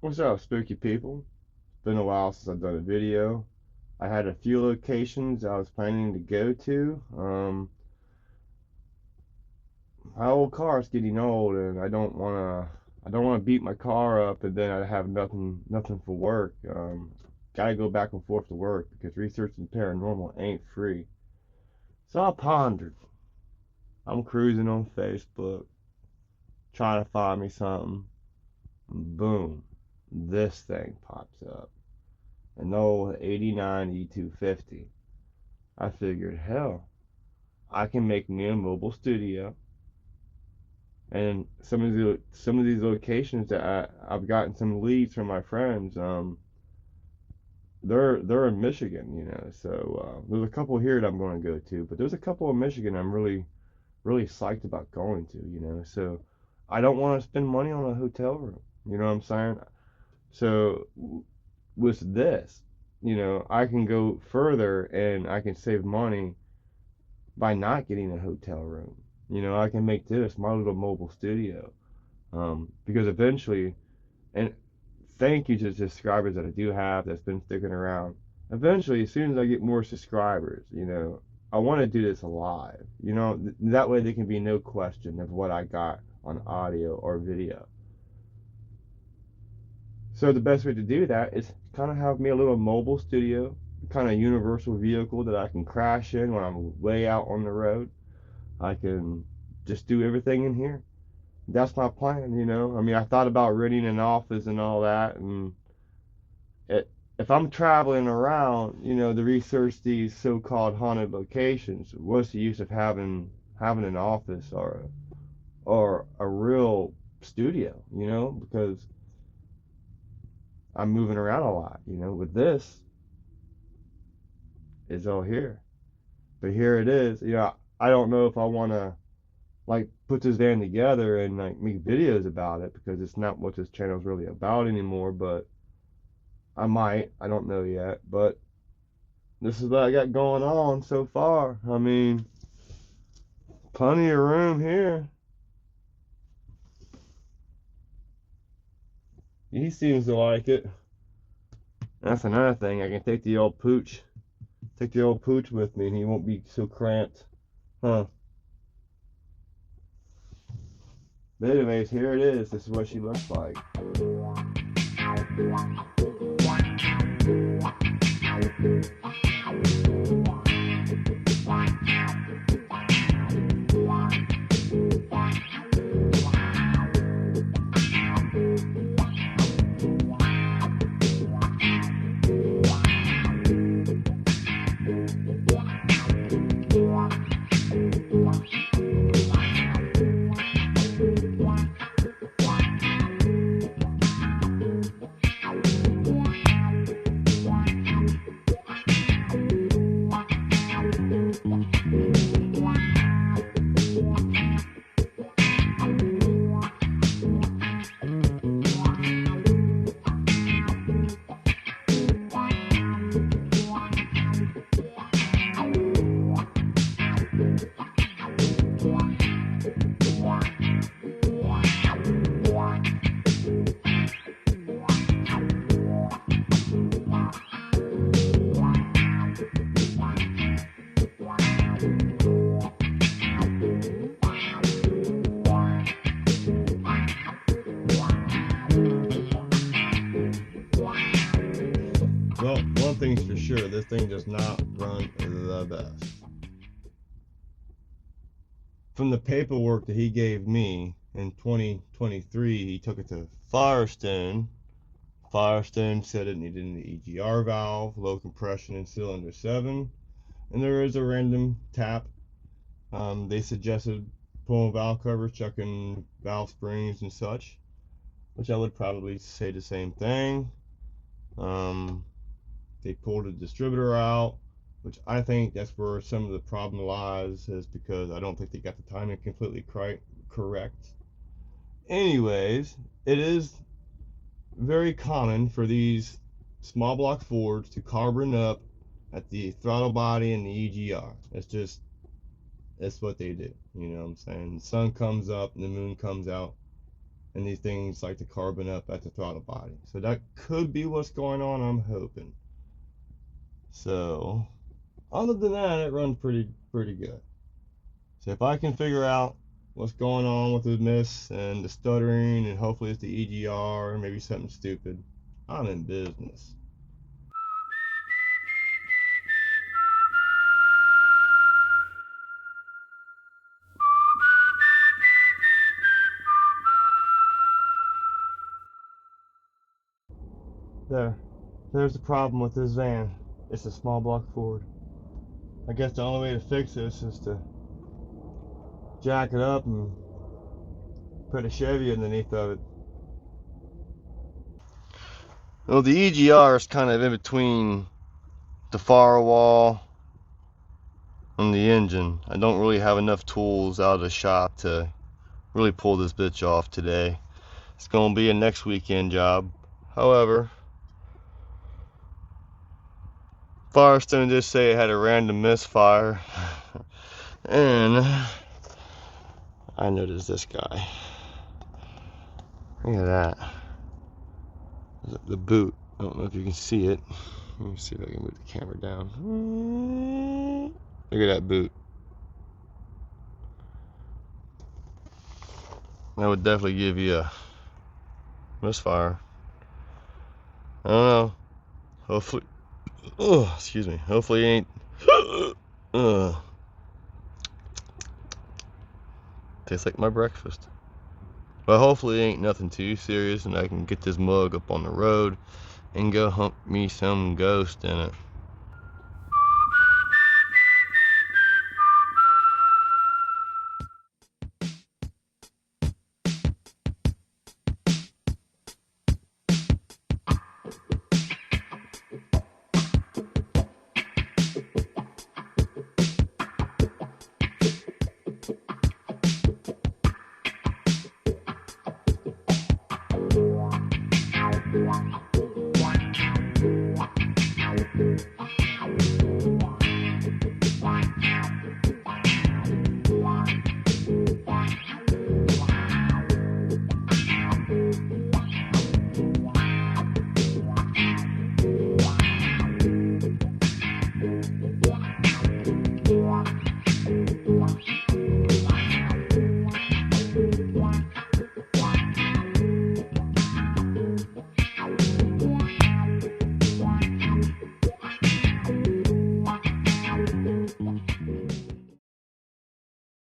What's up, spooky people? It's been a while since I've done a video. I had a few locations I was planning to go to. My old car is getting old, and I don't wanna beat my car up, and then I have nothing for work. Gotta go back and forth to work because researching paranormal ain't free. So I pondered. I'm cruising on Facebook, trying to find me something. Boom, this thing pops up. An old '89 E250. I figured, hell, I can make me a mobile studio. And some of these locations that I've gotten some leads from my friends. They're in Michigan, So there's a couple here that I'm going to go to, but there's a couple in Michigan I'm really psyched about going to. So I don't want to spend money on a hotel room. You know what I'm saying? So with this, I can go further and I can save money by not getting a hotel room. I can make this my little mobile studio. Because eventually, and thank you to the subscribers that I do have that's been sticking around. Eventually, as soon as I get more subscribers, I want to do this live. That way there can be no question of what I got on audio or video. So the best way to do that is kind of have me a little mobile studio, kind of universal vehicle that I can crash in when I'm way out on the road. I can just do everything in here. That's my plan. I mean, I thought about renting an office and all that, and it, if I'm traveling around, to research these so-called haunted locations, what's the use of having an office or a real studio? Because I'm moving around a lot. With this, it's all here, but here it is. I don't know if I want to like put this van together and like make videos about it because it's not what this channel is really about anymore, but I might. I don't know yet, but this is what I got going on so far. I mean, plenty of room here. He seems to like it. That's another thing. I can take the old pooch with me, and he won't be so cramped, huh? But anyways, here it is. This is what she looks like. Well, one thing's for sure, this thing does not run the best. From the paperwork that he gave me in 2023, he took it to Firestone. Firestone said it needed an EGR valve, low compression in cylinder 7, and there is a random tap. They suggested pulling valve covers, checking valve springs and such, which I would probably say the same thing. Um, they pulled a distributor out, which I think that's where some of the problem lies, is because I don't think they got the timing completely correct. Anyways, it is very common for these small block Fords to carbon up at the throttle body and the EGR. It's what they do. You know what I'm saying? The sun comes up and the moon comes out. and these things like to carbon up at the throttle body. So that could be what's going on, I'm hoping. So other than that, it runs pretty good. So if I can figure out what's going on with the miss and the stuttering, and hopefully it's the EGR or maybe something stupid, I'm in business. There's the problem with this van. It's a small block Ford. I guess the only way to fix this is to jack it up and put a Chevy underneath of it. Well, the EGR is kind of in between the firewall and the engine. I don't really have enough tools out of the shop to really pull this bitch off today. It's going to be a next weekend job. However, Firestone did say it had a random misfire. And I noticed this guy. Look at that. The boot. I don't know if you can see it. Let me see if I can move the camera down. Look at that boot. That would definitely give you a misfire. I don't know. Hopefully, oh, excuse me. Hopefully it ain't. Tastes like my breakfast. But hopefully it ain't nothing too serious, and I can get this mug up on the road and go hunt me some ghost in it.